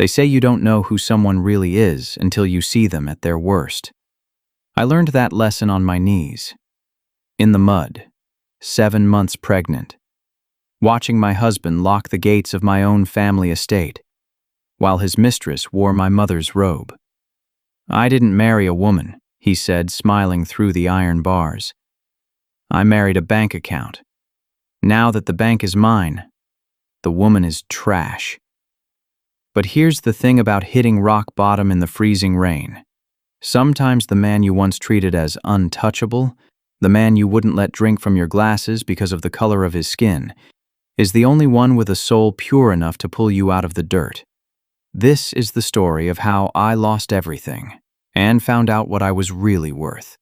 They say you don't know who someone really is until you see them at their worst. I learned that lesson on my knees. In the mud, 7 months pregnant, watching my husband lock the gates of my own family estate, while his mistress wore my mother's robe. I didn't marry a woman, he said, smiling through the iron bars. I married a bank account. Now that the bank is mine, the woman is trash. But here's the thing about hitting rock bottom in the freezing rain. Sometimes the man you once treated as untouchable, the man you wouldn't let drink from your glasses because of the color of his skin, is the only one with a soul pure enough to pull you out of the dirt. This is the story of how I lost everything and found out what I was really worth.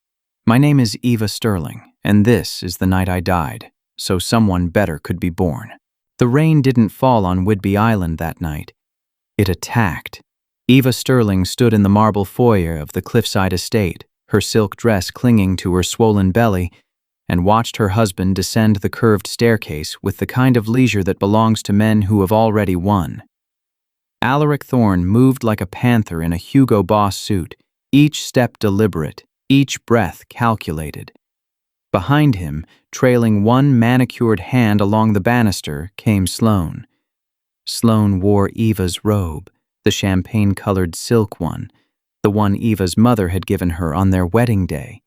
My name is Eva Sterling, and this is the night I died, so someone better could be born. The rain didn't fall on Whidbey Island that night. It attacked. Eva Sterling stood in the marble foyer of the cliffside estate, her silk dress clinging to her swollen belly, and watched her husband descend the curved staircase with the kind of leisure that belongs to men who have already won. Alaric Thorne moved like a panther in a Hugo Boss suit, each step deliberate, each breath calculated. Behind him, trailing one manicured hand along the banister, came Sloane. Sloane wore Eva's robe, the champagne-colored silk one, the one Eva's mother had given her on their wedding day.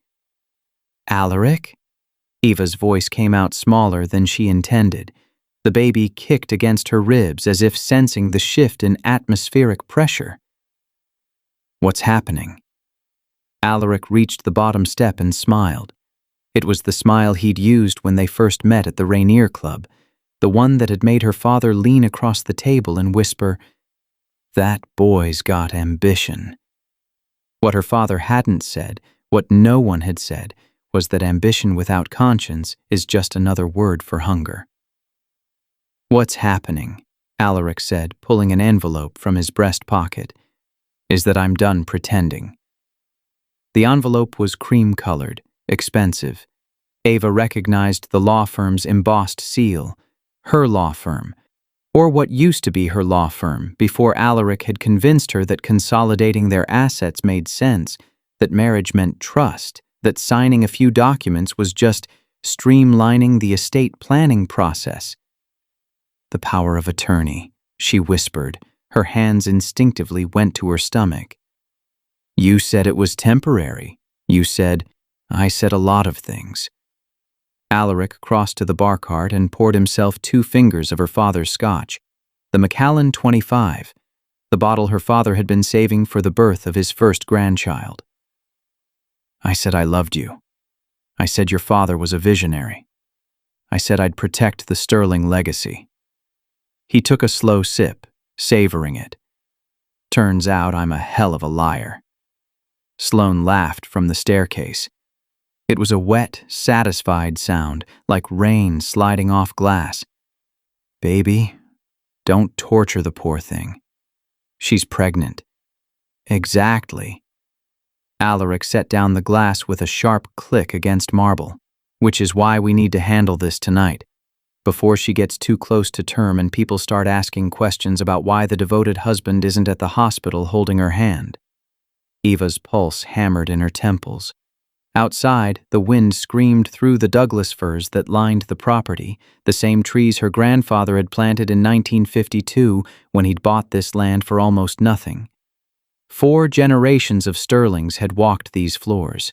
Alaric? Eva's voice came out smaller than she intended. The baby kicked against her ribs as if sensing the shift in atmospheric pressure. What's happening? Alaric reached the bottom step and smiled. It was the smile he'd used when they first met at the Rainier Club, the one that had made her father lean across the table and whisper, "That boy's got ambition." What her father hadn't said, what no one had said, was that ambition without conscience is just another word for hunger. "What's happening," Alaric said, pulling an envelope from his breast pocket, "is that I'm done pretending." The envelope was cream-colored, expensive. Eva recognized the law firm's embossed seal, her law firm, or what used to be her law firm before Alaric had convinced her that consolidating their assets made sense, that marriage meant trust, that signing a few documents was just streamlining the estate planning process. "The power of attorney," she whispered. Her hands instinctively went to her stomach. "You said it was temporary. You said, I said a lot of things." Alaric crossed to the bar cart and poured himself 2 fingers of her father's scotch, the Macallan 25, the bottle her father had been saving for the birth of his first grandchild. "I said I loved you. I said your father was a visionary. I said I'd protect the Sterling legacy." He took a slow sip, savoring it. "Turns out I'm a hell of a liar." Sloane laughed from the staircase. It was a wet, satisfied sound, like rain sliding off glass. "Baby, don't torture the poor thing. She's pregnant." "Exactly." Alaric set down the glass with a sharp click against marble, "which is why we need to handle this tonight, before she gets too close to term and people start asking questions about why the devoted husband isn't at the hospital holding her hand." Eva's pulse hammered in her temples. Outside, the wind screamed through the Douglas firs that lined the property, the same trees her grandfather had planted in 1952 when he'd bought this land for almost nothing. 4 generations of Sterlings had walked these floors.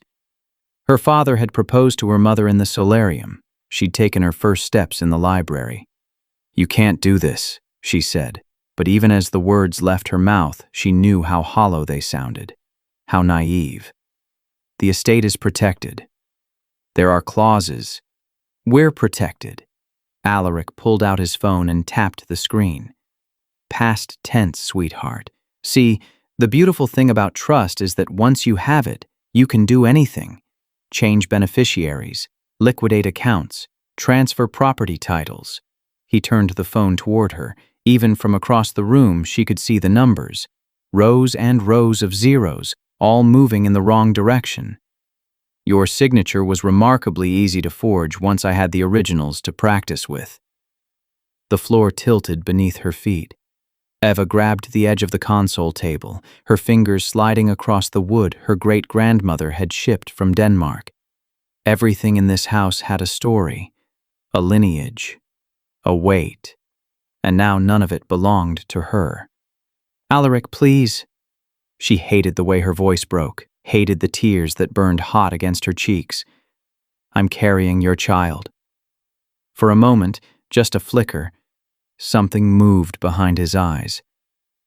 Her father had proposed to her mother in the solarium. She'd taken her first steps in the library. "You can't do this," she said, but even as the words left her mouth, she knew how hollow they sounded, how naive. "The estate is protected. There are clauses. We're protected." Alaric pulled out his phone and tapped the screen. "Past tense, sweetheart. See, the beautiful thing about trust is that once you have it, you can do anything. Change beneficiaries, liquidate accounts, transfer property titles." He turned the phone toward her. Even from across the room, she could see the numbers. Rows and rows of zeros, all moving in the wrong direction. "Your signature was remarkably easy to forge once I had the originals to practice with." The floor tilted beneath her feet. Eva grabbed the edge of the console table, her fingers sliding across the wood her great-grandmother had shipped from Denmark. Everything in this house had a story, a lineage, a weight, and now none of it belonged to her. "Alaric, please." She hated the way her voice broke, hated the tears that burned hot against her cheeks. "I'm carrying your child." For a moment, just a flicker, something moved behind his eyes.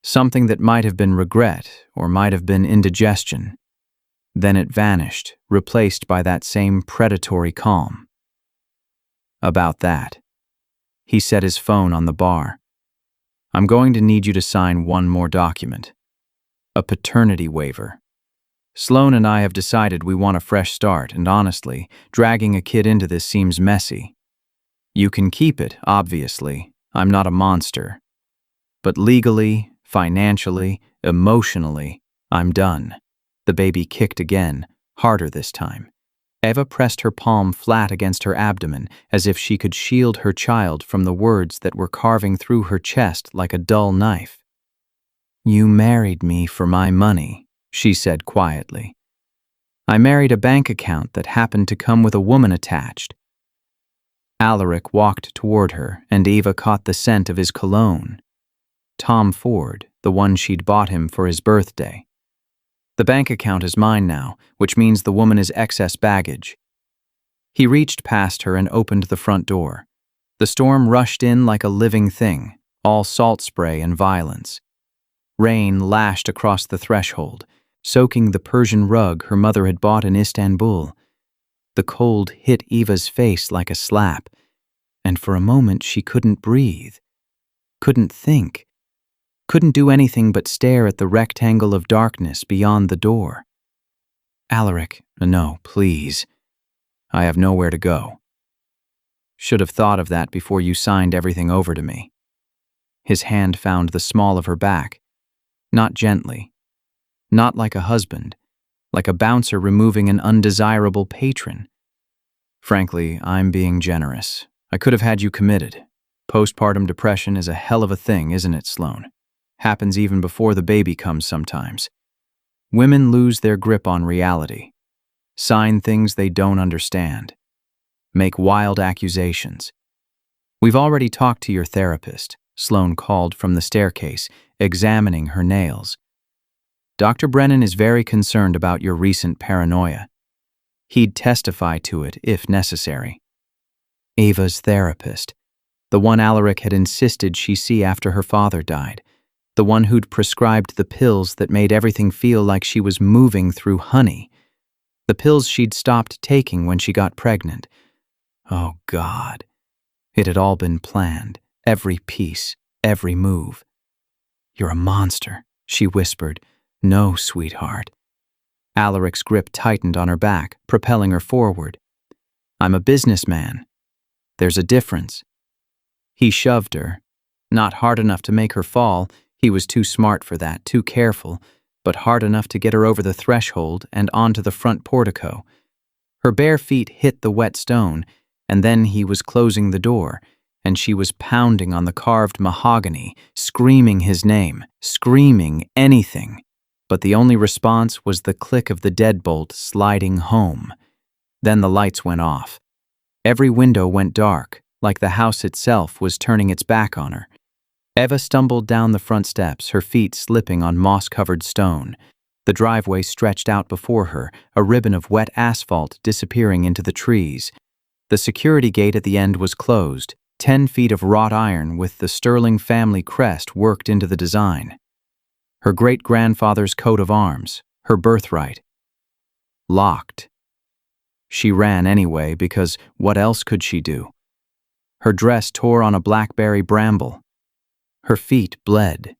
Something that might have been regret or might have been indigestion. Then it vanished, replaced by that same predatory calm. "About that." He set his phone on the bar. "I'm going to need you to sign one more document. A paternity waiver. Sloane and I have decided we want a fresh start, and honestly, dragging a kid into this seems messy. You can keep it, obviously. I'm not a monster. But legally, financially, emotionally, I'm done." The baby kicked again, harder this time. Eva pressed her palm flat against her abdomen as if she could shield her child from the words that were carving through her chest like a dull knife. "You married me for my money," she said quietly. "I married a bank account that happened to come with a woman attached." Alaric walked toward her, and Eva caught the scent of his cologne. Tom Ford, the one she'd bought him for his birthday. "The bank account is mine now, which means the woman is excess baggage." He reached past her and opened the front door. The storm rushed in like a living thing, all salt spray and violence. Rain lashed across the threshold, soaking the Persian rug her mother had bought in Istanbul. The cold hit Eva's face like a slap, and for a moment she couldn't breathe, couldn't think, couldn't do anything but stare at the rectangle of darkness beyond the door. "Alaric, no, please. I have nowhere to go. Should have thought of that before you signed everything over to me." His hand found the small of her back, not gently, not like a husband, like a bouncer removing an undesirable patron. "Frankly, I'm being generous. I could have had you committed. Postpartum depression is a hell of a thing, isn't it, Sloane? Happens even before the baby comes sometimes. Women lose their grip on reality, sign things they don't understand, make wild accusations. We've already talked to your therapist," Sloane called from the staircase, examining her nails. "Dr. Brennan is very concerned about your recent paranoia. He'd testify to it if necessary." Eva's therapist, the one Alaric had insisted she see after her father died, the one who'd prescribed the pills that made everything feel like she was moving through honey, the pills she'd stopped taking when she got pregnant. Oh, God. It had all been planned, every piece, every move. "You're a monster," she whispered. "No, sweetheart." Alaric's grip tightened on her back, propelling her forward. "I'm a businessman. There's a difference." He shoved her, not hard enough to make her fall. He was too smart for that, too careful, but hard enough to get her over the threshold and onto the front portico. Her bare feet hit the wet stone, and then he was closing the door, and she was pounding on the carved mahogany, screaming his name, screaming anything. But the only response was the click of the deadbolt sliding home. Then the lights went off. Every window went dark, like the house itself was turning its back on her. Eva stumbled down the front steps, her feet slipping on moss-covered stone. The driveway stretched out before her, a ribbon of wet asphalt disappearing into the trees. The security gate at the end was closed, 10 feet of wrought iron with the Sterling family crest worked into the design. Her great-grandfather's coat of arms, her birthright. Locked. She ran anyway, because what else could she do? Her dress tore on a blackberry bramble. Her feet bled.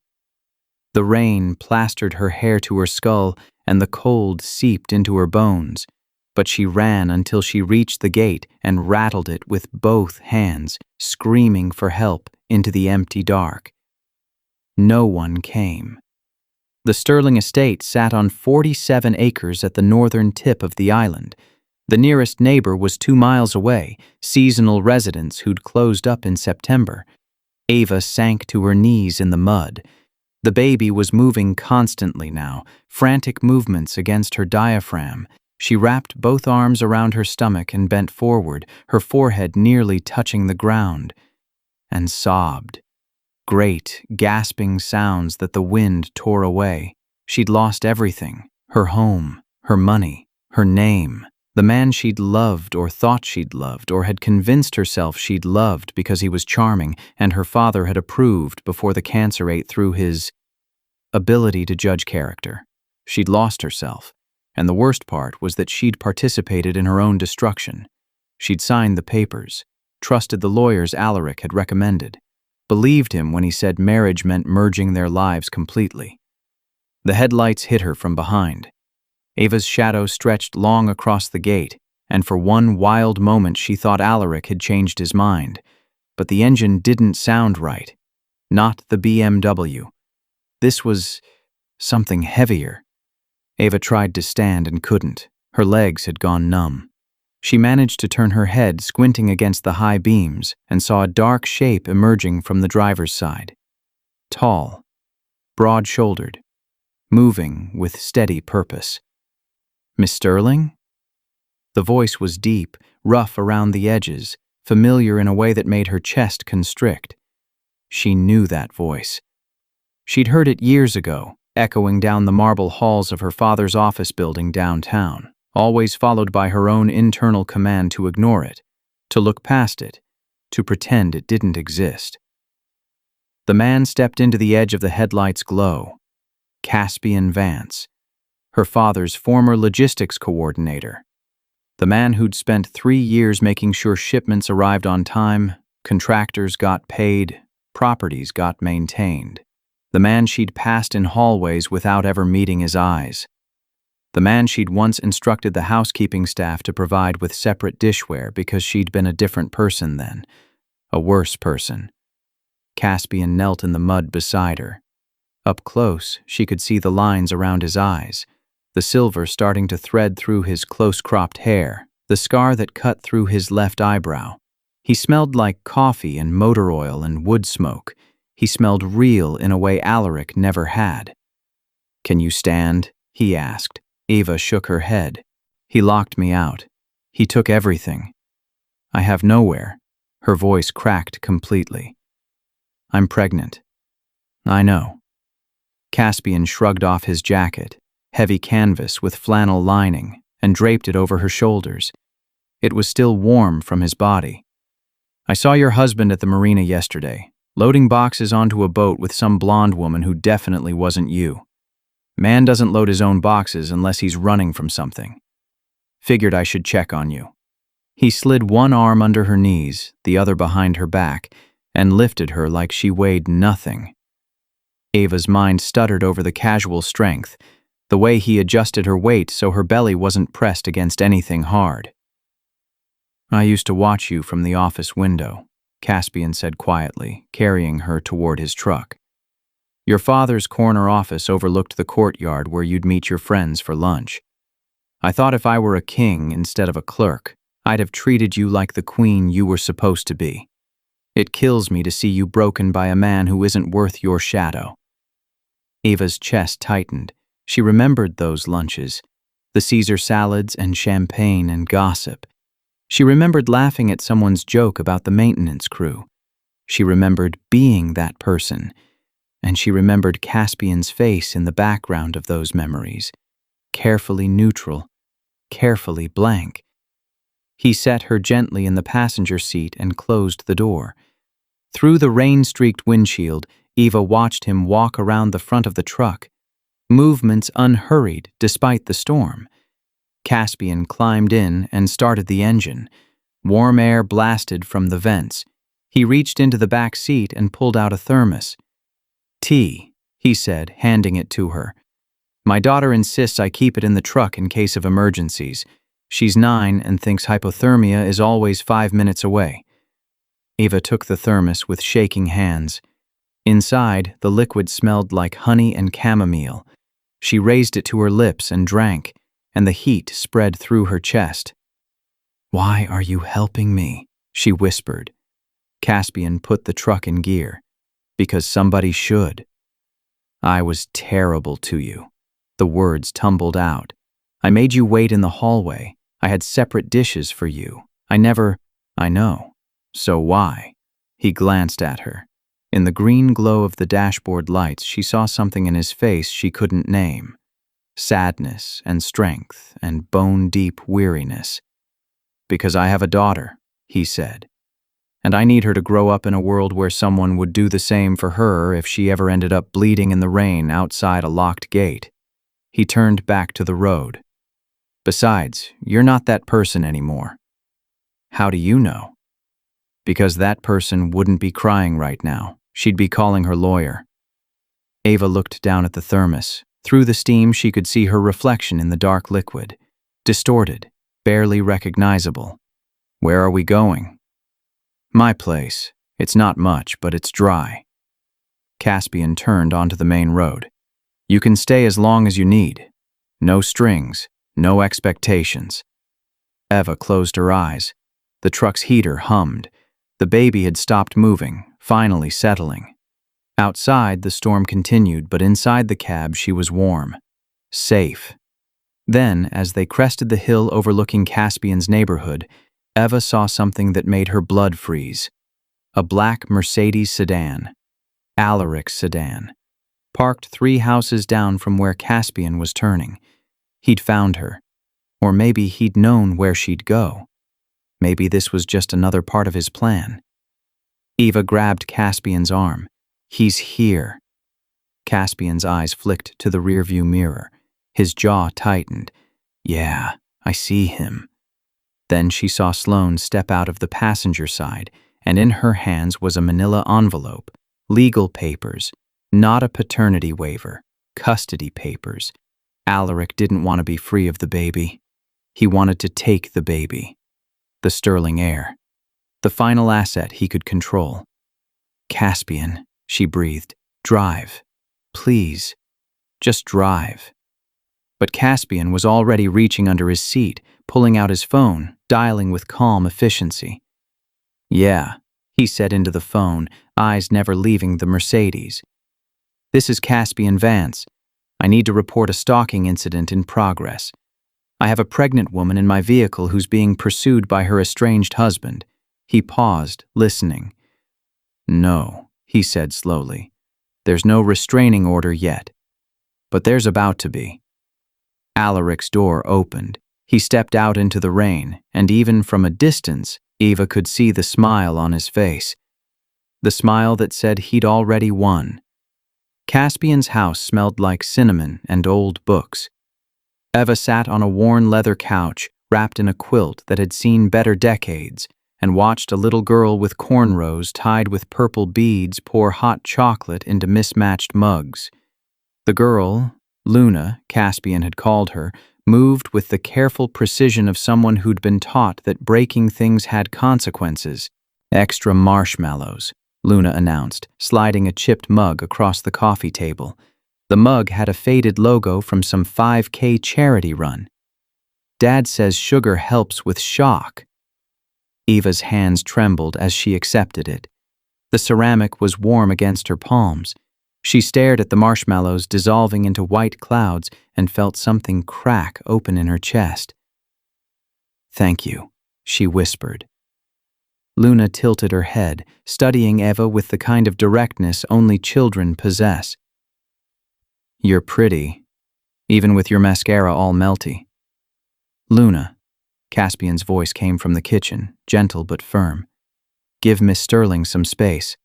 The rain plastered her hair to her skull, and the cold seeped into her bones. But she ran until she reached the gate and rattled it with both hands, screaming for help into the empty dark. No one came. The Sterling estate sat on 47 acres at the northern tip of the island. The nearest neighbor was 2 miles away, seasonal residents who'd closed up in September. Eva sank to her knees in the mud, The baby was moving constantly now, frantic movements against her diaphragm. She wrapped both arms around her stomach and bent forward, her forehead nearly touching the ground, and sobbed. Great, gasping sounds that the wind tore away. She'd lost everything: her home, her money, her name, the man she'd loved or thought she'd loved or had convinced herself she'd loved because he was charming and her father had approved before the cancer ate through his ability to judge character. She'd lost herself, and the worst part was that she'd participated in her own destruction. She'd signed the papers, trusted the lawyers Alaric had recommended, believed him when he said marriage meant merging their lives completely. The headlights hit her from behind. Eva's shadow stretched long across the gate, and for one wild moment she thought Alaric had changed his mind. But the engine didn't sound right. Not the BMW. This was something heavier. Eva tried to stand and couldn't. Her legs had gone numb. She managed to turn her head, squinting against the high beams, and saw a dark shape emerging from the driver's side. Tall, broad-shouldered, moving with steady purpose. Miss Sterling? The voice was deep, rough around the edges, familiar in a way that made her chest constrict. She knew that voice. She'd heard it years ago, echoing down the marble halls of her father's office building downtown, always followed by her own internal command to ignore it, to look past it, to pretend it didn't exist. The man stepped into the edge of the headlight's glow. Caspian Vance, her father's former logistics coordinator. The man who'd spent 3 years making sure shipments arrived on time, contractors got paid, properties got maintained. The man she'd passed in hallways without ever meeting his eyes. The man she'd once instructed the housekeeping staff to provide with separate dishware because she'd been a different person then, a worse person. Caspian knelt in the mud beside her. Up close, she could see the lines around his eyes, the silver starting to thread through his close-cropped hair, the scar that cut through his left eyebrow. He smelled like coffee and motor oil and wood smoke. He smelled real in a way Alaric never had. "Can you stand?" he asked. Eva shook her head. "He locked me out. He took everything. I have nowhere." Her voice cracked completely. "I'm pregnant." "I know." Caspian shrugged off his jacket, heavy canvas with flannel lining, and draped it over her shoulders. It was still warm from his body. "I saw your husband at the marina yesterday, loading boxes onto a boat with some blonde woman who definitely wasn't you. Man doesn't load his own boxes unless he's running from something. Figured I should check on you." He slid one arm under her knees, the other behind her back, and lifted her like she weighed nothing. Eva's mind stuttered over the casual strength, the way he adjusted her weight so her belly wasn't pressed against anything hard. "I used to watch you from the office window," Caspian said quietly, carrying her toward his truck. "Your father's corner office overlooked the courtyard where you'd meet your friends for lunch. I thought if I were a king instead of a clerk, I'd have treated you like the queen you were supposed to be. It kills me to see you broken by a man who isn't worth your shadow." Eva's chest tightened. She remembered those lunches, the Caesar salads and champagne and gossip. She remembered laughing at someone's joke about the maintenance crew. She remembered being that person, and she remembered Caspian's face in the background of those memories, carefully neutral, carefully blank. He set her gently in the passenger seat and closed the door. Through the rain-streaked windshield, Eva watched him walk around the front of the truck, movements unhurried despite the storm. Caspian climbed in and started the engine. Warm air blasted from the vents. He reached into the back seat and pulled out a thermos. "Tea," he said, handing it to her. "My daughter insists I keep it in the truck in case of emergencies. She's 9 and thinks hypothermia is always 5 minutes away." Eva took the thermos with shaking hands. Inside, the liquid smelled like honey and chamomile. She raised it to her lips and drank, and the heat spread through her chest. "Why are you helping me?" she whispered. Caspian put the truck in gear. "Because somebody should." I was terrible to you. The words tumbled out. I made you wait in the hallway. I had separate dishes for you. I know. So why? He glanced at her. In the green glow of the dashboard lights, she saw something in his face she couldn't name. Sadness and strength and bone-deep weariness. Because I have a daughter, he said. And I need her to grow up in a world where someone would do the same for her if she ever ended up bleeding in the rain outside a locked gate. He turned back to the road. Besides, you're not that person anymore. How do you know? Because that person wouldn't be crying right now. She'd be calling her lawyer. Eva looked down at the thermos. Through the steam, she could see her reflection in the dark liquid. Distorted, barely recognizable. Where are we going? My place. It's not much, but it's dry. Caspian turned onto the main road. You can stay as long as you need. No strings, no expectations. Eva closed her eyes. The truck's heater hummed. The baby had stopped moving, finally settling. Outside, the storm continued, but inside the cab she was warm. Safe. Then, as they crested the hill overlooking Caspian's neighborhood, Eva saw something that made her blood freeze. A black Mercedes sedan. Alaric's sedan. Parked 3 houses down from where Caspian was turning. He'd found her. Or maybe he'd known where she'd go. Maybe this was just another part of his plan. Eva grabbed Caspian's arm. He's here. Caspian's eyes flicked to the rearview mirror. His jaw tightened. Yeah, I see him. Then she saw Sloane step out of the passenger side, and in her hands was a manila envelope. Legal papers. Not a paternity waiver. Custody papers. Alaric didn't want to be free of the baby. He wanted to take the baby. The Sterling heir. The final asset he could control. Caspian, she breathed. Drive. Please. Just drive. But Caspian was already reaching under his seat, pulling out his phone, dialing with calm efficiency. Yeah, he said into the phone, eyes never leaving the Mercedes. This is Caspian Vance. I need to report a stalking incident in progress. I have a pregnant woman in my vehicle who's being pursued by her estranged husband. He paused, listening. No, he said slowly. There's no restraining order yet. But there's about to be. Alaric's door opened. He stepped out into the rain, and even from a distance, Eva could see the smile on his face. The smile that said he'd already won. Caspian's house smelled like cinnamon and old books. Eva sat on a worn leather couch, wrapped in a quilt that had seen better decades, and watched a little girl with cornrows tied with purple beads pour hot chocolate into mismatched mugs. The girl, Luna, Caspian had called her, moved with the careful precision of someone who'd been taught that breaking things had consequences. Extra marshmallows, Luna announced, sliding a chipped mug across the coffee table. The mug had a faded logo from some 5K charity run. Dad says sugar helps with shock. Eva's hands trembled as she accepted it. The ceramic was warm against her palms. She stared at the marshmallows dissolving into white clouds and felt something crack open in her chest. Thank you, she whispered. Luna tilted her head, studying Eva with the kind of directness only children possess. You're pretty, even with your mascara all melty. Luna, Caspian's voice came from the kitchen, gentle but firm. Give Miss Sterling some space.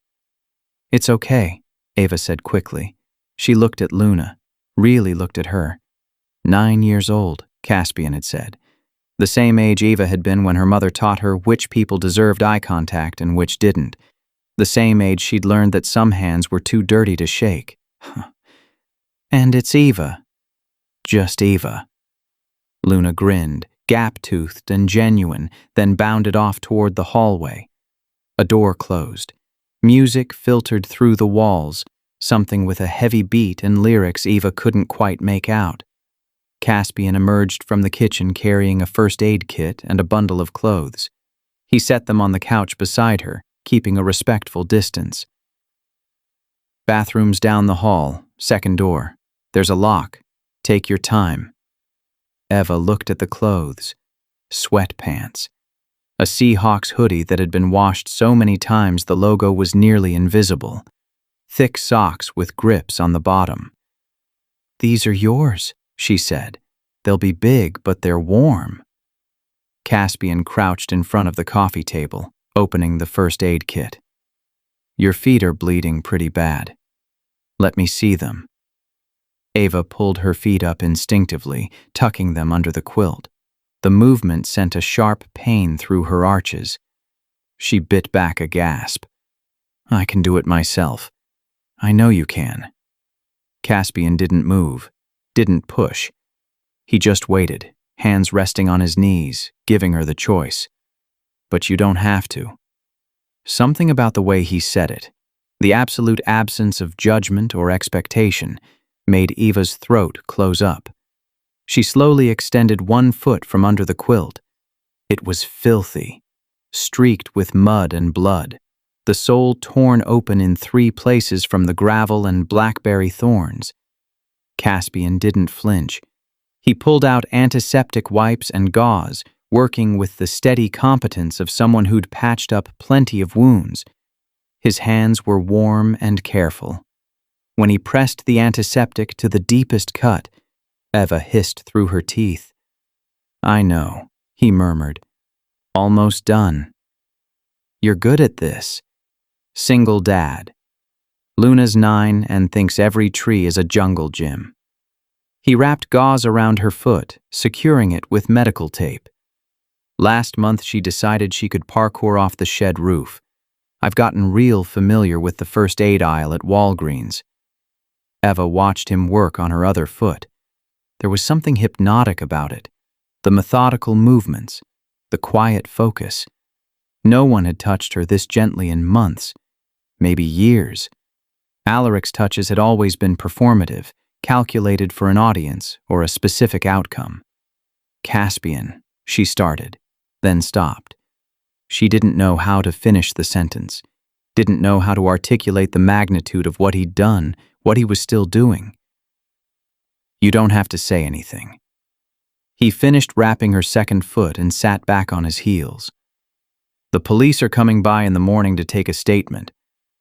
It's okay, Eva said quickly. She looked at Luna, really looked at her. 9 years old, Caspian had said. The same age Eva had been when her mother taught her which people deserved eye contact and which didn't. The same age she'd learned that some hands were too dirty to shake. And it's Eva. Just Eva. Luna grinned, gap-toothed and genuine, then bounded off toward the hallway. A door closed. Music filtered through the walls, something with a heavy beat and lyrics Eva couldn't quite make out. Caspian emerged from the kitchen carrying a first aid kit and a bundle of clothes. He set them on the couch beside her, keeping a respectful distance. Bathrooms down the hall, second door. There's a lock. Take your time. Eva looked at the clothes. Sweatpants. A Seahawks hoodie that had been washed so many times the logo was nearly invisible. Thick socks with grips on the bottom. "These are yours," she said. "They'll be big, but they're warm." Caspian crouched in front of the coffee table, opening the first aid kit. "Your feet are bleeding pretty bad. Let me see them." Eva pulled her feet up instinctively, tucking them under the quilt. The movement sent a sharp pain through her arches. She bit back a gasp. "I can do it myself." "I know you can." Caspian didn't move, didn't push. He just waited, hands resting on his knees, giving her the choice. "But you don't have to." Something about the way he said it, the absolute absence of judgment or expectation, made Eva's throat close up. She slowly extended one foot from under the quilt. It was filthy, streaked with mud and blood, the sole torn open in 3 places from the gravel and blackberry thorns. Caspian didn't flinch. He pulled out antiseptic wipes and gauze, working with the steady competence of someone who'd patched up plenty of wounds. His hands were warm and careful. When he pressed the antiseptic to the deepest cut, Eva hissed through her teeth. "I know," he murmured. "Almost done. You're good at this. Single dad. Luna's 9 and thinks every tree is a jungle gym." He wrapped gauze around her foot, securing it with medical tape. "Last month she decided she could parkour off the shed roof. I've gotten real familiar with the first aid aisle at Walgreens." Eva watched him work on her other foot. There was something hypnotic about it. The methodical movements, the quiet focus. No one had touched her this gently in months, maybe years. Alaric's touches had always been performative, calculated for an audience or a specific outcome. "Caspian," she started, then stopped. She didn't know how to finish the sentence, didn't know how to articulate the magnitude of what he'd done, what he was still doing. "You don't have to say anything." He finished wrapping her second foot and sat back on his heels. "The police are coming by in the morning to take a statement.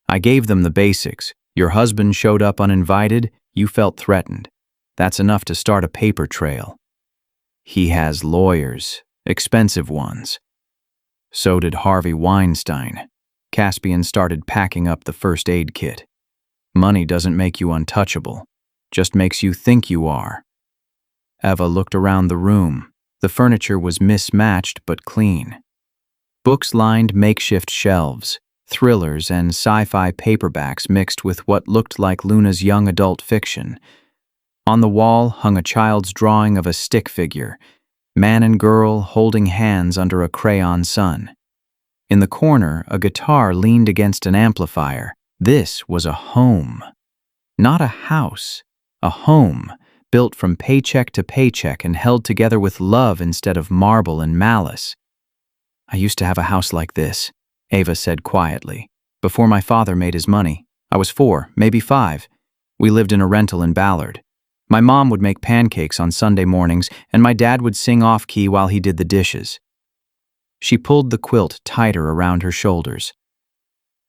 I gave them the basics. Your husband showed up uninvited, you felt threatened. That's enough to start a paper trail. He has lawyers, expensive ones. So did Harvey Weinstein." Caspian started packing up the first aid kit. "Money doesn't make you untouchable, just makes you think you are." Eva looked around the room. The furniture was mismatched but clean. Books lined makeshift shelves, thrillers and sci-fi paperbacks mixed with what looked like Luna's young adult fiction. On the wall hung a child's drawing of a stick figure, man and girl holding hands under a crayon sun. In the corner, a guitar leaned against an amplifier. This was a home. Not a house, a home, built from paycheck to paycheck and held together with love instead of marble and malice. "I used to have a house like this," Eva said quietly. "Before my father made his money. I was 4, maybe 5. We lived in a rental in Ballard. My mom would make pancakes on Sunday mornings, and my dad would sing off-key while he did the dishes." She pulled the quilt tighter around her shoulders.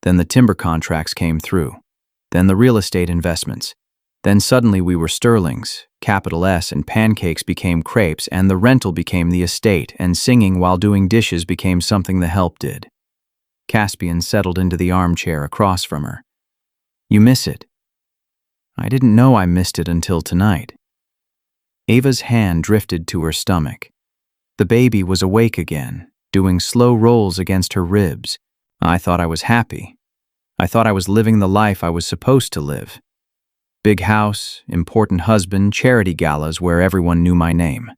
"Then the timber contracts came through. Then the real estate investments. Then suddenly we were Sterlings, capital S, and pancakes became crepes, and the rental became the estate, and singing while doing dishes became something the help did." Caspian settled into the armchair across from her. "You miss it." "I didn't know I missed it until tonight." Eva's hand drifted to her stomach. The baby was awake again, doing slow rolls against her ribs. "I thought I was happy. I thought I was living the life I was supposed to live. Big house, important husband, charity galas where everyone knew my name."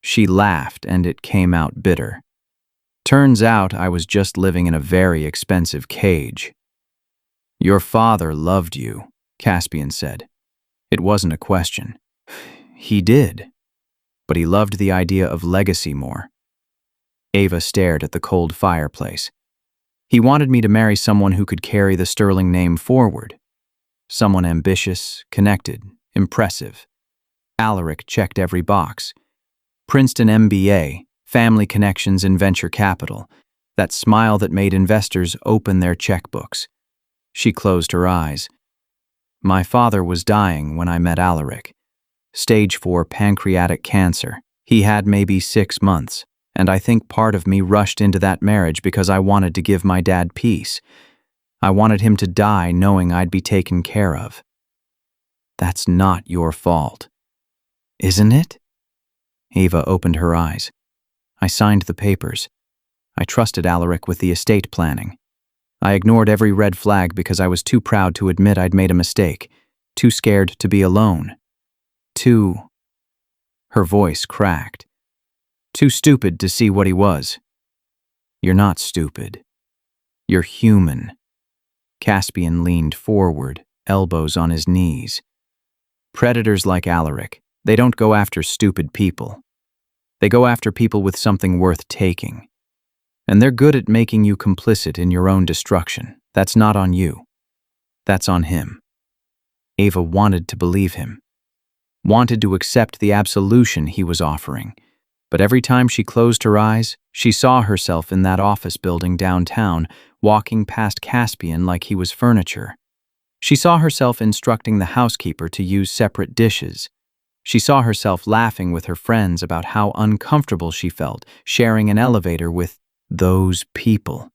She laughed, and it came out bitter. "Turns out I was just living in a very expensive cage." "Your father loved you," Caspian said. It wasn't a question. He did, but he loved the idea of legacy more. Eva stared at the cold fireplace. "He wanted me to marry someone who could carry the Sterling name forward." Someone ambitious, connected, impressive. Alaric checked every box. Princeton MBA, family connections in venture capital, that smile that made investors open their checkbooks. She closed her eyes. My father was dying when I met Alaric. Stage 4 pancreatic cancer. He had maybe 6 months, and I think part of me rushed into that marriage because I wanted to give my dad peace. I wanted him to die knowing I'd be taken care of. That's not your fault. Isn't it? Eva opened her eyes. I signed the papers. I trusted Alaric with the estate planning. I ignored every red flag because I was too proud to admit I'd made a mistake, too scared to be alone, her voice cracked, too stupid to see what he was. You're not stupid. You're human. Caspian leaned forward, elbows on his knees. Predators like Alaric, they don't go after stupid people. They go after people with something worth taking. And they're good at making you complicit in your own destruction. That's not on you. That's on him. Eva wanted to believe him, wanted to accept the absolution he was offering. But every time she closed her eyes, she saw herself in that office building downtown, walking past Caspian like he was furniture. She saw herself instructing the housekeeper to use separate dishes. She saw herself laughing with her friends about how uncomfortable she felt sharing an elevator with those people.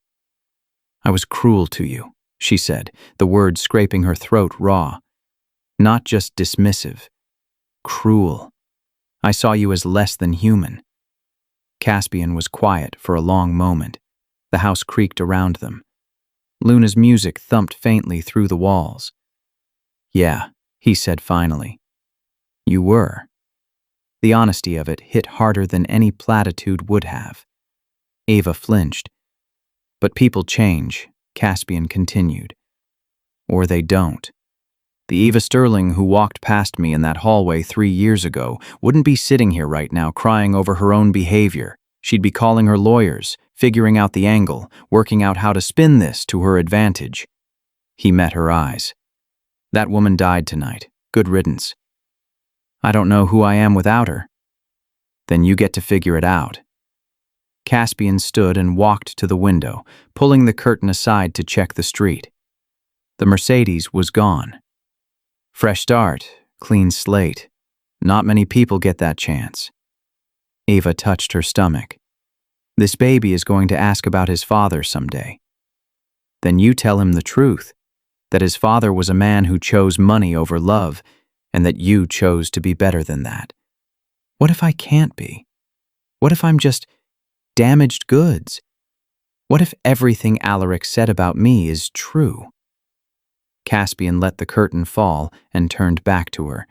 I was cruel to you, she said, the words scraping her throat raw. Not just dismissive. Cruel. I saw you as less than human. Caspian was quiet for a long moment. The house creaked around them. Luna's music thumped faintly through the walls. Yeah, he said finally. You were. The honesty of it hit harder than any platitude would have. Eva flinched. But people change, Caspian continued. Or they don't. The Eva Sterling who walked past me in that hallway 3 years ago wouldn't be sitting here right now crying over her own behavior. She'd be calling her lawyers, figuring out the angle, working out how to spin this to her advantage. He met her eyes. That woman died tonight. Good riddance. I don't know who I am without her. Then you get to figure it out. Caspian stood and walked to the window, pulling the curtain aside to check the street. The Mercedes was gone. Fresh start, clean slate. Not many people get that chance. Eva touched her stomach. This baby is going to ask about his father someday. Then you tell him the truth, that his father was a man who chose money over love, and that you chose to be better than that. What if I can't be? What if I'm just damaged goods? What if everything Alaric said about me is true? Caspian let the curtain fall and turned back to her.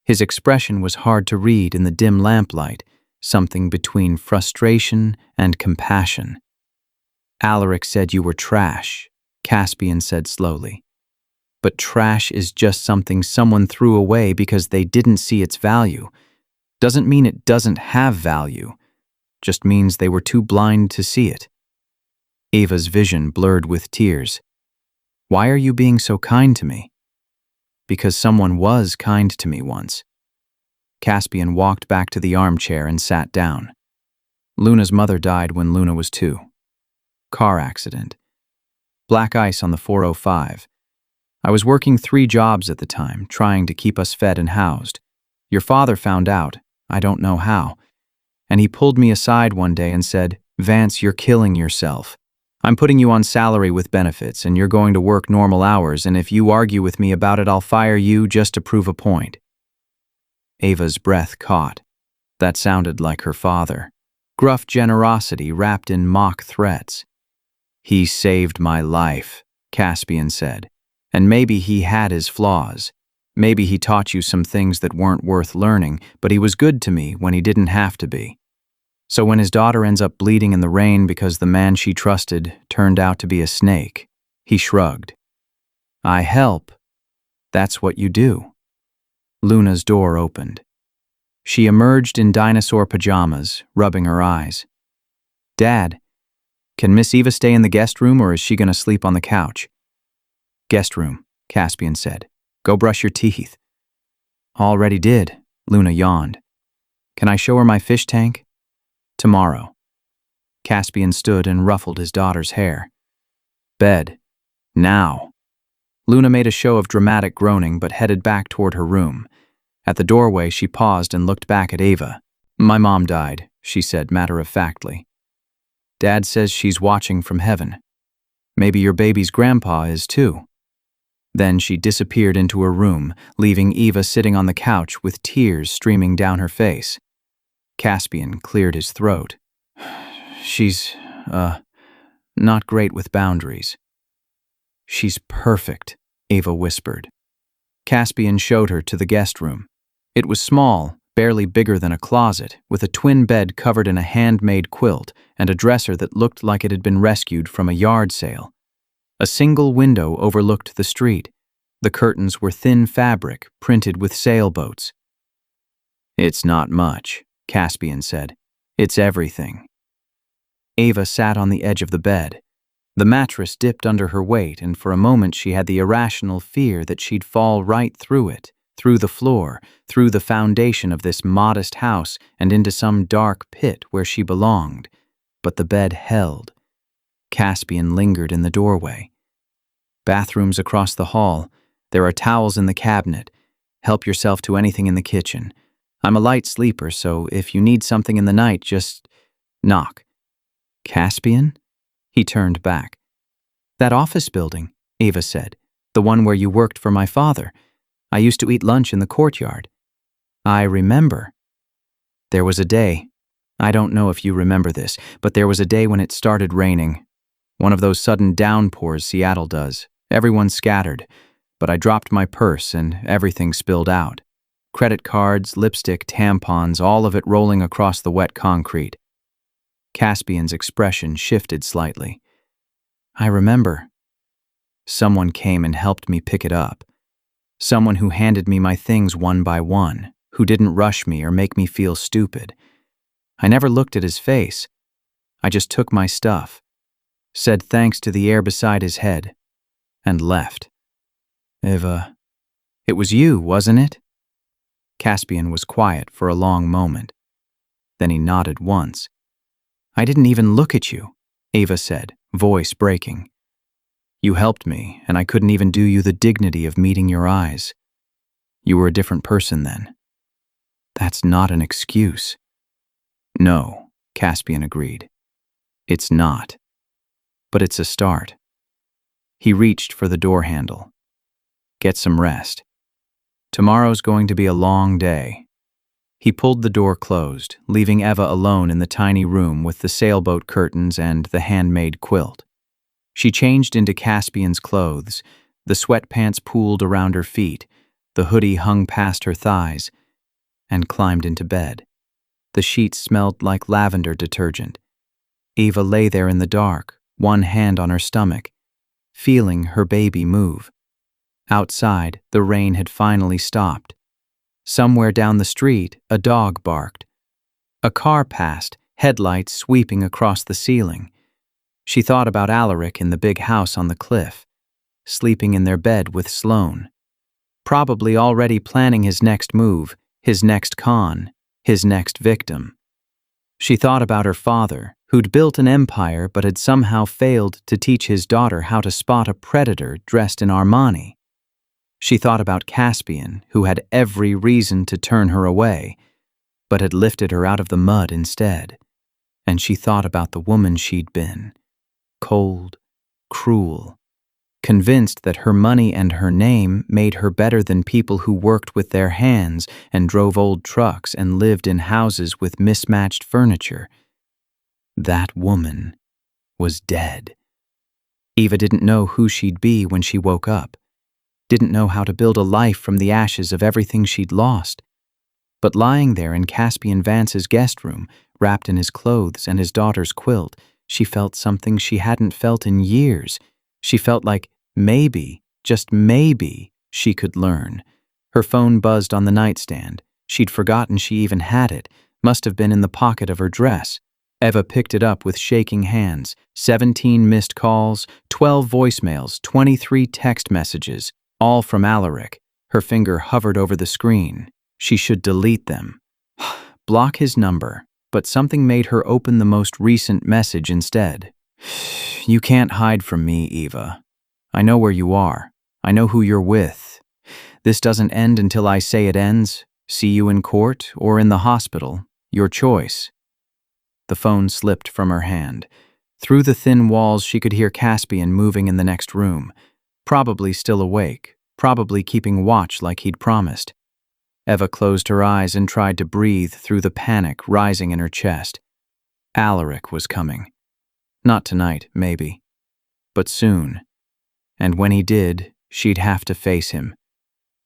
His expression was hard to read in the dim lamplight, something between frustration and compassion. Alaric said you were trash, Caspian said slowly. But trash is just something someone threw away because they didn't see its value. Doesn't mean it doesn't have value. Just means they were too blind to see it. Eva's vision blurred with tears. Why are you being so kind to me? Because someone was kind to me once. Caspian walked back to the armchair and sat down. Luna's mother died when Luna was 2. Car accident. Black ice on the 405. I was working 3 jobs at the time, trying to keep us fed and housed. Your father found out, I don't know how, and he pulled me aside one day and said, Vance, you're killing yourself. I'm putting you on salary with benefits, and you're going to work normal hours, and if you argue with me about it, I'll fire you just to prove a point. Ava's breath caught. That sounded like her father. Gruff generosity wrapped in mock threats. He saved my life, Caspian said. And maybe he had his flaws. Maybe he taught you some things that weren't worth learning, but he was good to me when he didn't have to be. So when his daughter ends up bleeding in the rain because the man she trusted turned out to be a snake, he shrugged. I help. That's what you do. Luna's door opened. She emerged in dinosaur pajamas, rubbing her eyes. Dad, can Miss Eva stay in the guest room or is she going to sleep on the couch? Guest room, Caspian said. Go brush your teeth. Already did, Luna yawned. Can I show her my fish tank? Tomorrow. Caspian stood and ruffled his daughter's hair. Bed. Now. Luna made a show of dramatic groaning but headed back toward her room. At the doorway, she paused and looked back at Eva. My mom died, she said matter-of-factly. Dad says she's watching from heaven. Maybe your baby's grandpa is too. Then she disappeared into her room, leaving Eva sitting on the couch with tears streaming down her face. Caspian cleared his throat. She's, not great with boundaries. She's perfect, Eva whispered. Caspian showed her to the guest room. It was small, barely bigger than a closet, with a twin bed covered in a handmade quilt and a dresser that looked like it had been rescued from a yard sale. A single window overlooked the street. The curtains were thin fabric, printed with sailboats. It's not much, Caspian said. It's everything. Eva sat on the edge of the bed. The mattress dipped under her weight, and for a moment she had the irrational fear that she'd fall right through it, through the floor, through the foundation of this modest house, and into some dark pit where she belonged. But the bed held. Caspian lingered in the doorway. Bathrooms across the hall. There are towels in the cabinet. Help yourself to anything in the kitchen. I'm a light sleeper, so if you need something in the night, just knock. Caspian? He turned back. That office building, Eva said. The one where you worked for my father. I used to eat lunch in the courtyard. I remember. There was a day. I don't know if you remember this, but there was a day when it started raining. One of those sudden downpours Seattle does. Everyone scattered, but I dropped my purse and everything spilled out. Credit cards, lipstick, tampons, all of it rolling across the wet concrete. Caspian's expression shifted slightly. I remember. Someone came and helped me pick it up. Someone who handed me my things one by one, who didn't rush me or make me feel stupid. I never looked at his face. I just took my stuff, said thanks to the air beside his head, and left. Eva, it was you, wasn't it? Caspian was quiet for a long moment. Then he nodded once. I didn't even look at you, Eva said, voice breaking. You helped me, and I couldn't even do you the dignity of meeting your eyes. You were a different person then. That's not an excuse. No, Caspian agreed. It's not. But it's a start. He reached for the door handle. Get some rest. Tomorrow's going to be a long day. He pulled the door closed, leaving Eva alone in the tiny room with the sailboat curtains and the handmade quilt. She changed into Caspian's clothes. The sweatpants pooled around her feet, the hoodie hung past her thighs, and climbed into bed. The sheets smelled like lavender detergent. Eva lay there in the dark, one hand on her stomach, feeling her baby move. Outside, the rain had finally stopped. Somewhere down the street, a dog barked. A car passed, headlights sweeping across the ceiling. She thought about Alaric in the big house on the cliff, sleeping in their bed with Sloane, probably already planning his next move, his next con, his next victim. She thought about her father, who'd built an empire but had somehow failed to teach his daughter how to spot a predator dressed in Armani. She thought about Caspian, who had every reason to turn her away, but had lifted her out of the mud instead. And she thought about the woman she'd been, cold, cruel, convinced that her money and her name made her better than people who worked with their hands and drove old trucks and lived in houses with mismatched furniture. That woman was dead. Eva didn't know who she'd be when she woke up. Didn't know how to build a life from the ashes of everything she'd lost. But lying there in Caspian Vance's guest room, wrapped in his clothes and his daughter's quilt, she felt something she hadn't felt in years. She felt like maybe, just maybe, she could learn. Her phone buzzed on the nightstand. She'd forgotten she even had it. Must have been in the pocket of her dress. Eva picked it up with shaking hands. 17 missed calls, 12 voicemails, 23 text messages. All from Alaric. Her finger hovered over the screen. She should delete them. Block his number, but something made her open the most recent message instead. You can't hide from me, Eva. I know where you are. I know who you're with. This doesn't end until I say it ends. See you in court or in the hospital. Your choice. The phone slipped from her hand. Through the thin walls, she could hear Caspian moving in the next room, probably still awake, probably keeping watch like he'd promised. Eva closed her eyes and tried to breathe through the panic rising in her chest. Alaric was coming. Not tonight, maybe, but soon. And when he did, she'd have to face him.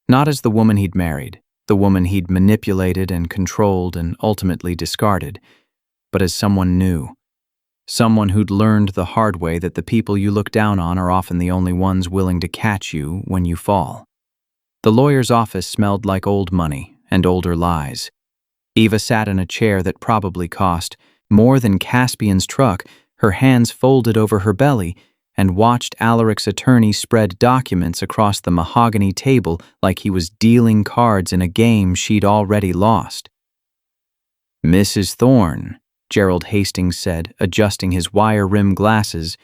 Not as the woman he'd married, the woman he'd manipulated and controlled and ultimately discarded, but as someone new. Someone who'd learned the hard way that the people you look down on are often the only ones willing to catch you when you fall. The lawyer's office smelled like old money and older lies. Eva sat in a chair that probably cost more than Caspian's truck, her hands folded over her belly, and watched Alaric's attorney spread documents across the mahogany table like he was dealing cards in a game she'd already lost. "Mrs. Thorne," Gerald Hastings said, adjusting his wire-rimmed glasses,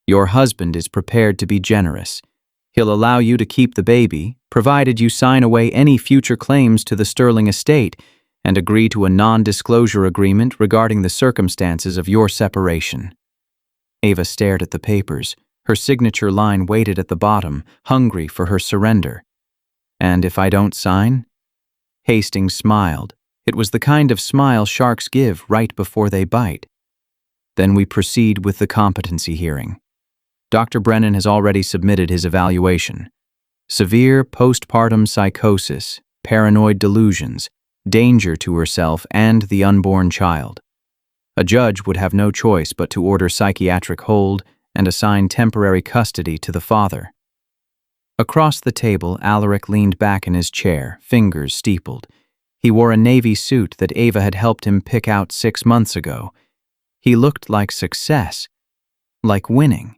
"your husband is prepared to be generous. He'll allow you to keep the baby, provided you sign away any future claims to the Sterling estate and agree to a non-disclosure agreement regarding the circumstances of your separation." Eva stared at the papers. Her signature line waited at the bottom, hungry for her surrender. "And if I don't sign?" Hastings smiled. It was the kind of smile sharks give right before they bite. "Then we proceed with the competency hearing. Dr. Brennan has already submitted his evaluation. Severe postpartum psychosis, paranoid delusions, danger to herself and the unborn child. A judge would have no choice but to order psychiatric hold and assign temporary custody to the father." Across the table, Alaric leaned back in his chair, fingers steepled. He wore a navy suit that Eva had helped him pick out 6 months ago. He looked like success, like winning.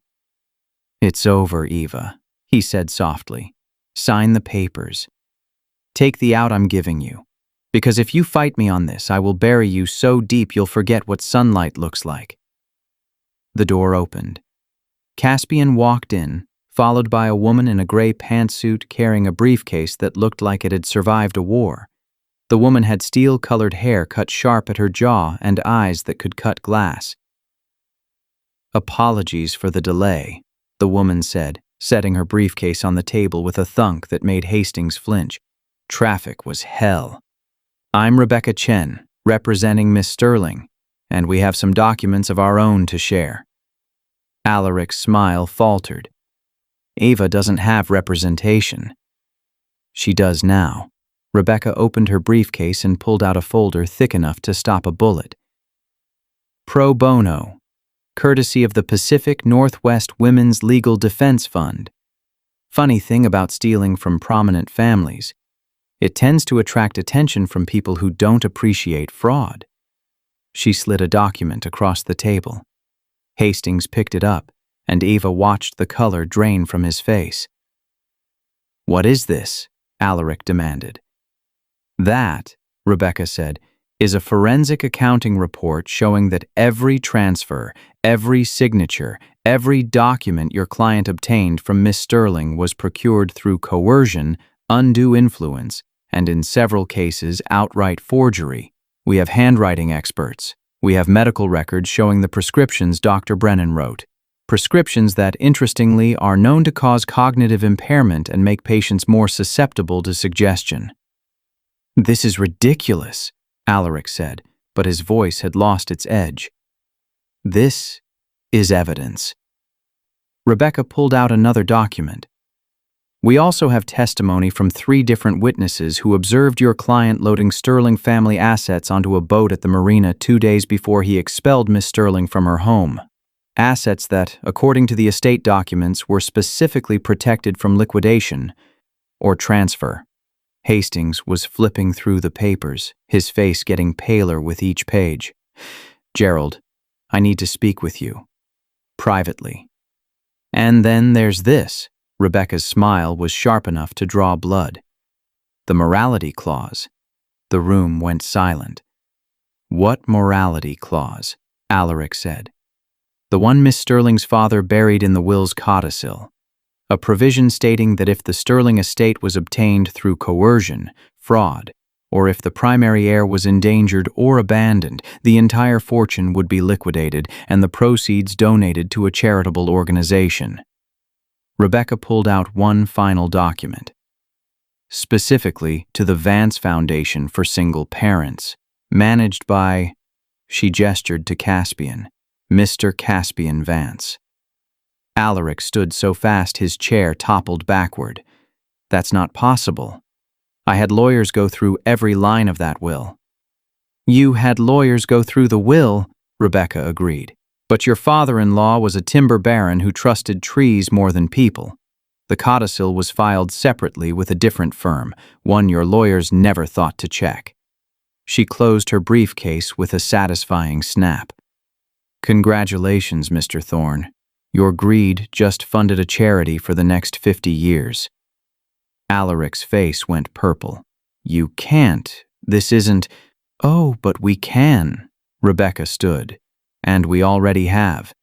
"It's over, Eva," he said softly. "Sign the papers. Take the out I'm giving you. Because if you fight me on this, I will bury you so deep you'll forget what sunlight looks like." The door opened. Caspian walked in, followed by a woman in a gray pantsuit carrying a briefcase that looked like it had survived a war. The woman had steel-colored hair cut sharp at her jaw and eyes that could cut glass. "Apologies for the delay," the woman said, setting her briefcase on the table with a thunk that made Hastings flinch. "Traffic was hell. I'm Rebecca Chen, representing Miss Sterling, and we have some documents of our own to share." Alaric's smile faltered. "Eva doesn't have representation." "She does now." Rebecca opened her briefcase and pulled out a folder thick enough to stop a bullet. "Pro bono, courtesy of the Pacific Northwest Women's Legal Defense Fund. Funny thing about stealing from prominent families. It tends to attract attention from people who don't appreciate fraud." She slid a document across the table. Hastings picked it up, and Eva watched the color drain from his face. "What is this?" Alaric demanded. "That," Rebecca said, "is a forensic accounting report showing that every transfer, every signature, every document your client obtained from Miss Sterling was procured through coercion, undue influence, and in several cases outright forgery. We have handwriting experts. We have medical records showing the prescriptions Dr. Brennan wrote. Prescriptions that, interestingly, are known to cause cognitive impairment and make patients more susceptible to suggestion." "This is ridiculous," Alaric said, but his voice had lost its edge. "This is evidence." Rebecca pulled out another document. "We also have testimony from 3 different witnesses who observed your client loading Sterling family assets onto a boat at the marina 2 days before he expelled Miss Sterling from her home. Assets that, according to the estate documents, were specifically protected from liquidation or transfer." Hastings was flipping through the papers, his face getting paler with each page. "Gerald, I need to speak with you. Privately. And then there's this." Rebecca's smile was sharp enough to draw blood. The morality clause. The room went silent. What morality clause? Alaric said. The one Miss Sterling's father buried in the will's codicil. A provision stating that if the Sterling estate was obtained through coercion, fraud, or if the primary heir was endangered or abandoned, the entire fortune would be liquidated and the proceeds donated to a charitable organization. Rebecca pulled out one final document. Specifically to the Vance Foundation for Single Parents, managed by, she gestured to Caspian, Mr. Caspian Vance. Alaric stood so fast his chair toppled backward. That's not possible. I had lawyers go through every line of that will. You had lawyers go through the will, Rebecca agreed. But your father-in-law was a timber baron who trusted trees more than people. The codicil was filed separately with a different firm, one your lawyers never thought to check. She closed her briefcase with a satisfying snap. Congratulations, Mr. Thorne. Your greed just funded a charity for the next 50 years. Alaric's face went purple. You can't. This isn't. Oh, but we can. Rebecca stood. And we already have.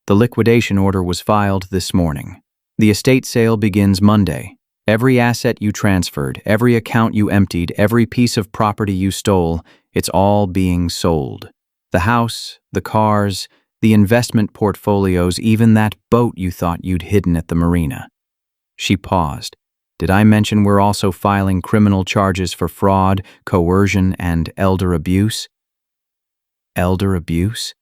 The liquidation order was filed this morning. The estate sale begins Monday. Every asset you transferred, every account you emptied, every piece of property you stole, it's all being sold. The house, the cars, the investment portfolios, even that boat you thought you'd hidden at the marina. She paused. Did I mention we're also filing criminal charges for fraud, coercion, and elder abuse? Elder abuse?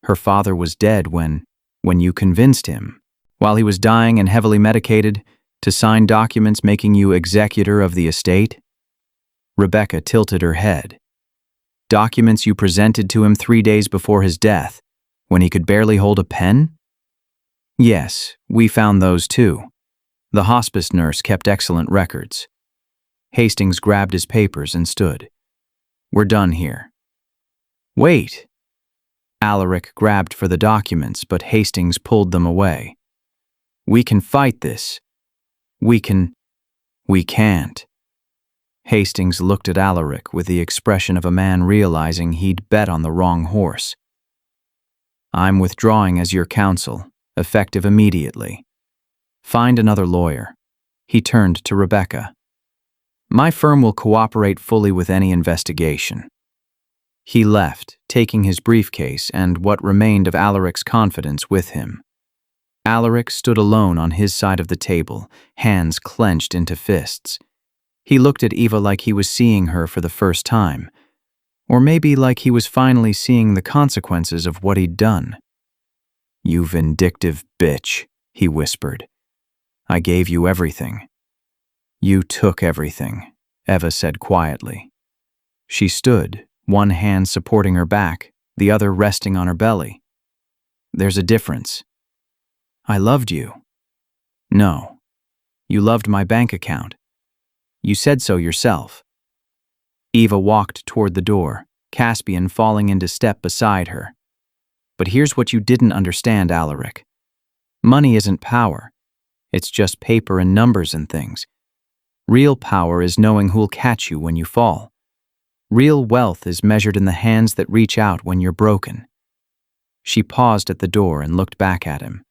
Her father was dead when you convinced him, while he was dying and heavily medicated, to sign documents making you executor of the estate? Rebecca tilted her head. Documents you presented to him 3 days before his death, when he could barely hold a pen? Yes, we found those too. The hospice nurse kept excellent records. Hastings grabbed his papers and stood. We're done here. Wait. Alaric grabbed for the documents, but Hastings pulled them away. We can fight this. We can't. Hastings looked at Alaric with the expression of a man realizing he'd bet on the wrong horse. I'm withdrawing as your counsel, effective immediately. Find another lawyer. He turned to Rebecca. My firm will cooperate fully with any investigation. He left, taking his briefcase and what remained of Alaric's confidence with him. Alaric stood alone on his side of the table, hands clenched into fists. He looked at Eva like he was seeing her for the first time, or maybe like he was finally seeing the consequences of what he'd done. You vindictive bitch, he whispered. I gave you everything. You took everything, Eva said quietly. She stood, one hand supporting her back, the other resting on her belly. There's a difference. I loved you. No. You loved my bank account. You said so yourself. Eva walked toward the door, Caspian falling into step beside her. But here's what you didn't understand, Alaric. Money isn't power. It's just paper and numbers and things. Real power is knowing who'll catch you when you fall. Real wealth is measured in the hands that reach out when you're broken. She paused at the door and looked back at him.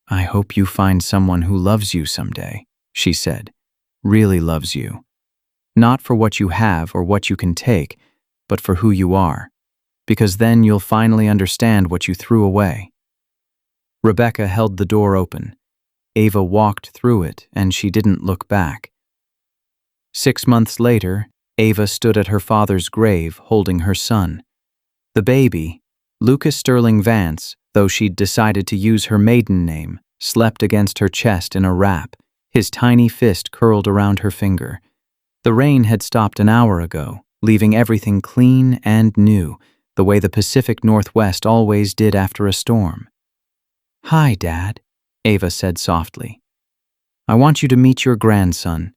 I hope you find someone who loves you someday, she said. Really loves you. Not for what you have or what you can take, but for who you are. Because then you'll finally understand what you threw away. Rebecca held the door open. Eva walked through it, and she didn't look back. 6 months later, Eva stood at her father's grave holding her son. The baby, Lucas Sterling Vance, though she'd decided to use her maiden name, slept against her chest in a wrap, his tiny fist curled around her finger. The rain had stopped an hour ago, leaving everything clean and new, the way the Pacific Northwest always did after a storm. Hi, Dad, Eva said softly. I want you to meet your grandson.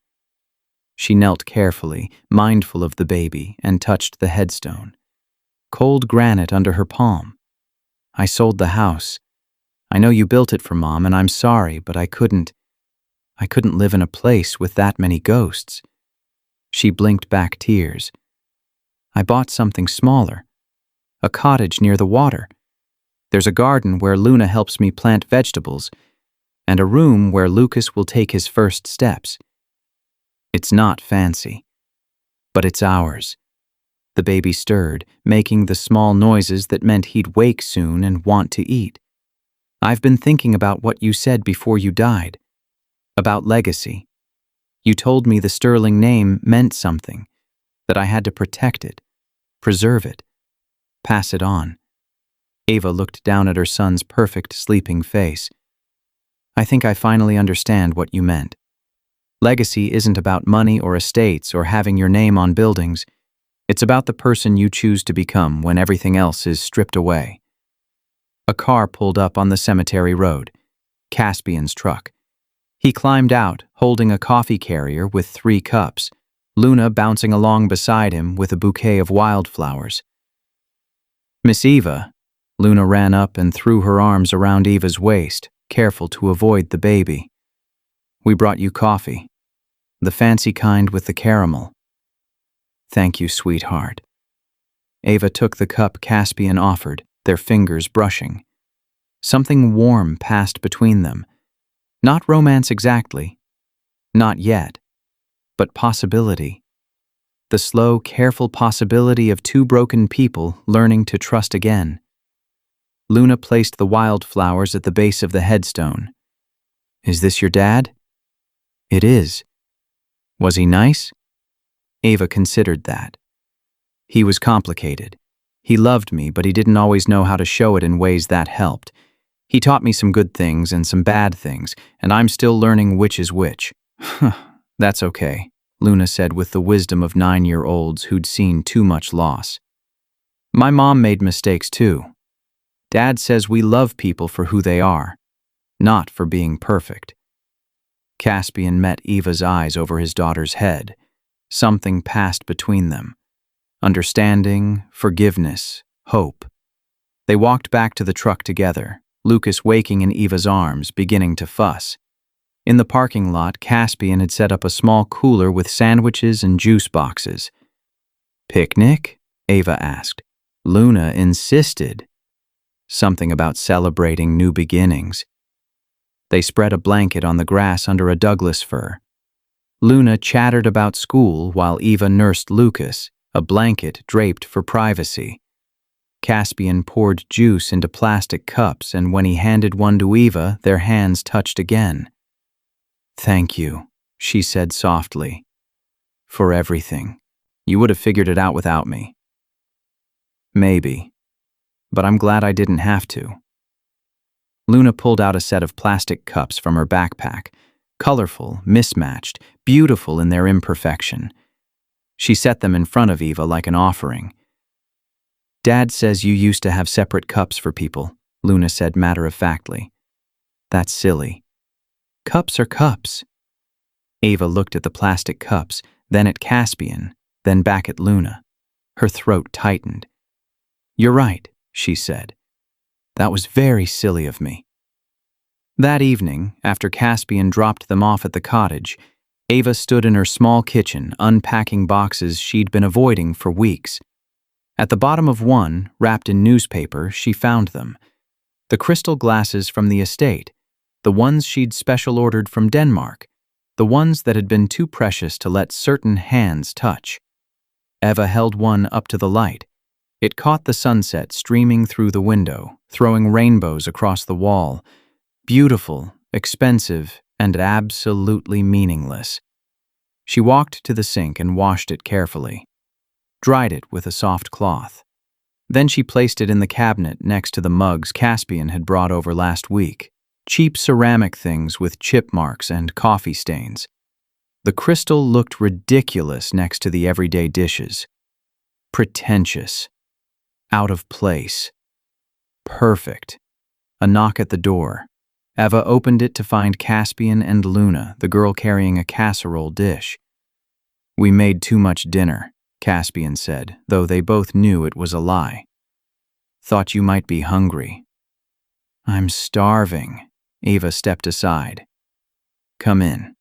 She knelt carefully, mindful of the baby, and touched the headstone. Cold granite under her palm. I sold the house. I know you built it for Mom, and I'm sorry, but I couldn't. I couldn't live in a place with that many ghosts. She blinked back tears. I bought something smaller. A cottage near the water. There's a garden where Luna helps me plant vegetables, and a room where Lucas will take his first steps. It's not fancy, but it's ours. The baby stirred, making the small noises that meant he'd wake soon and want to eat. I've been thinking about what you said before you died. About legacy. You told me the Sterling name meant something, that I had to protect it, preserve it, pass it on. Eva looked down at her son's perfect sleeping face. I think I finally understand what you meant. Legacy isn't about money or estates or having your name on buildings. It's about the person you choose to become when everything else is stripped away. A car pulled up on the cemetery road. Caspian's truck. He climbed out, holding a coffee carrier with 3 cups, Luna bouncing along beside him with a bouquet of wildflowers. Miss Eva. Luna ran up and threw her arms around Eva's waist, careful to avoid the baby. We brought you coffee. The fancy kind with the caramel. Thank you, sweetheart. Eva took the cup Caspian offered, their fingers brushing. Something warm passed between them. Not romance exactly. Not yet. But possibility. The slow, careful possibility of 2 broken people learning to trust again. Luna placed the wildflowers at the base of the headstone. Is this your dad? It is. Was he nice? Eva considered that. He was complicated. He loved me, but he didn't always know how to show it in ways that helped. He taught me some good things and some bad things, and I'm still learning which is which. That's okay, Luna said with the wisdom of 9-year-olds who'd seen too much loss. My mom made mistakes too. Dad says we love people for who they are, not for being perfect. Caspian met Eva's eyes over his daughter's head. Something passed between them. Understanding, forgiveness, hope. They walked back to the truck together, Lucas waking in Eva's arms, beginning to fuss. In the parking lot, Caspian had set up a small cooler with sandwiches and juice boxes. Picnic? Eva asked. Luna insisted. Something about celebrating new beginnings. They spread a blanket on the grass under a Douglas fir. Luna chattered about school while Eva nursed Lucas, a blanket draped for privacy. Caspian poured juice into plastic cups, and when he handed one to Eva, their hands touched again. Thank you, she said softly. For everything. You would have figured it out without me. Maybe. But I'm glad I didn't have to. Luna pulled out a set of plastic cups from her backpack. Colorful, mismatched, beautiful in their imperfection. She set them in front of Eva like an offering. Dad says you used to have separate cups for people, Luna said matter-of-factly. That's silly. Cups are cups. Eva looked at the plastic cups, then at Caspian, then back at Luna. Her throat tightened. You're right, she said. That was very silly of me. That evening, after Caspian dropped them off at the cottage, Eva stood in her small kitchen unpacking boxes she'd been avoiding for weeks. At the bottom of one, wrapped in newspaper, she found them. The crystal glasses from the estate, the ones she'd special ordered from Denmark, the ones that had been too precious to let certain hands touch. Eva held one up to the light. It caught the sunset streaming through the window, throwing rainbows across the wall. Beautiful, expensive, and absolutely meaningless. She walked to the sink and washed it carefully. Dried it with a soft cloth. Then she placed it in the cabinet next to the mugs Caspian had brought over last week. Cheap ceramic things with chip marks and coffee stains. The crystal looked ridiculous next to the everyday dishes. Pretentious. Out of place. Perfect. A knock at the door. Eva opened it to find Caspian and Luna, the girl carrying a casserole dish. We made too much dinner, Caspian said, though they both knew it was a lie. Thought you might be hungry. I'm starving. Eva stepped aside. Come in."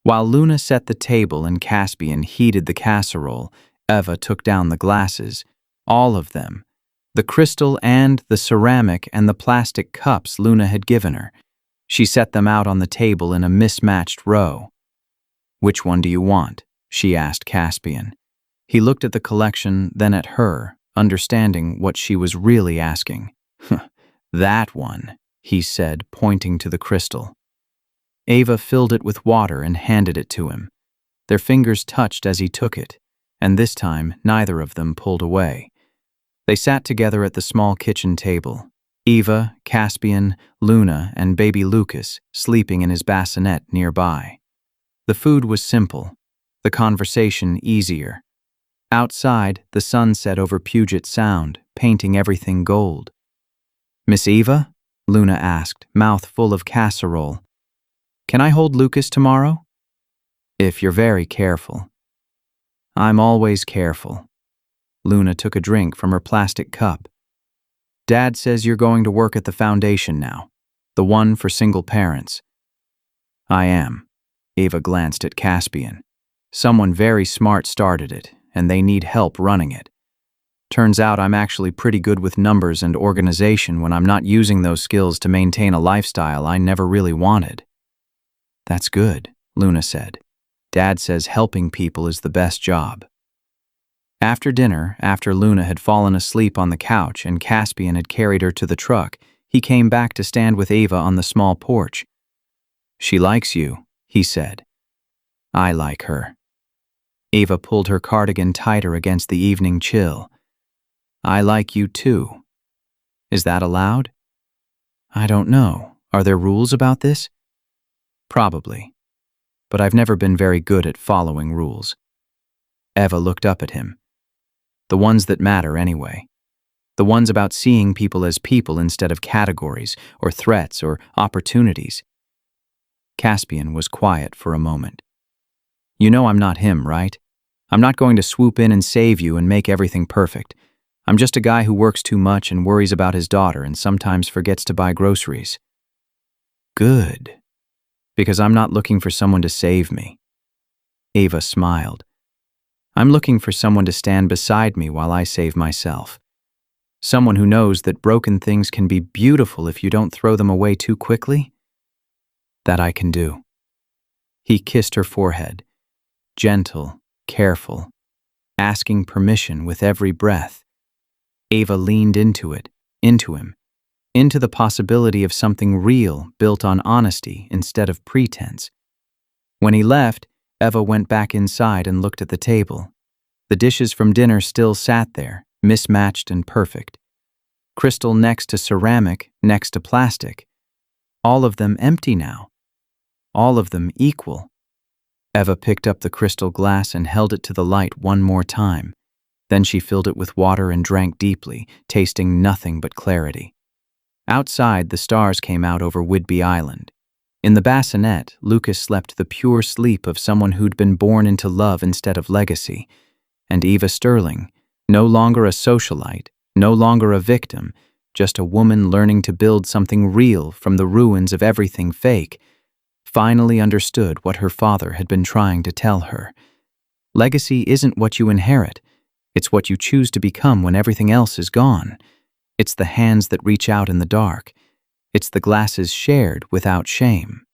While Luna set the table and Caspian heated the casserole, Eva took down the glasses, all of them, the crystal and the ceramic and the plastic cups Luna had given her. She set them out on the table in a mismatched row. "Which one do you want?" she asked Caspian. He looked at the collection, then at her, understanding what she was really asking. "That one," he said, pointing to the crystal. Eva filled it with water and handed it to him. Their fingers touched as he took it, and this time neither of them pulled away. They sat together at the small kitchen table, Eva, Caspian, Luna, and baby Lucas sleeping in his bassinet nearby. The food was simple, the conversation easier. Outside, the sun set over Puget Sound, painting everything gold. "Miss Eva?" Luna asked, mouth full of casserole. "Can I hold Lucas tomorrow?" "If you're very careful." "I'm always careful." Luna took a drink from her plastic cup. "Dad says you're going to work at the foundation now, the one for single parents." "I am." Eva glanced at Caspian. "Someone very smart started it, and they need help running it. Turns out I'm actually pretty good with numbers and organization when I'm not using those skills to maintain a lifestyle I never really wanted." "That's good," Luna said. "Dad says helping people is the best job." After dinner, after Luna had fallen asleep on the couch and Caspian had carried her to the truck, he came back to stand with Eva on the small porch. "She likes you," he said. "I like her." Eva pulled her cardigan tighter against the evening chill. "I like you too." "Is that allowed?" "I don't know. Are there rules about this?" "Probably. But I've never been very good at following rules." Eva looked up at him. "The ones that matter anyway. The ones about seeing people as people instead of categories or threats or opportunities." Caspian was quiet for a moment. "You know I'm not him, right? I'm not going to swoop in and save you and make everything perfect. I'm just a guy who works too much and worries about his daughter and sometimes forgets to buy groceries." "Good. Because I'm not looking for someone to save me." Eva smiled. "I'm looking for someone to stand beside me while I save myself. Someone who knows that broken things can be beautiful if you don't throw them away too quickly." "That I can do." He kissed her forehead, gentle, careful, asking permission with every breath. Eva leaned into it, into him, into the possibility of something real built on honesty instead of pretense. When he left, Eva went back inside and looked at the table. The dishes from dinner still sat there, mismatched and perfect. Crystal next to ceramic, next to plastic. All of them empty now. All of them equal. Eva picked up the crystal glass and held it to the light one more time. Then she filled it with water and drank deeply, tasting nothing but clarity. Outside, the stars came out over Whidbey Island. In the bassinet, Lucas slept the pure sleep of someone who'd been born into love instead of legacy. And Eva Sterling, no longer a socialite, no longer a victim, just a woman learning to build something real from the ruins of everything fake, finally understood what her father had been trying to tell her. Legacy isn't what you inherit. It's what you choose to become when everything else is gone. It's the hands that reach out in the dark. It's the glasses shared without shame.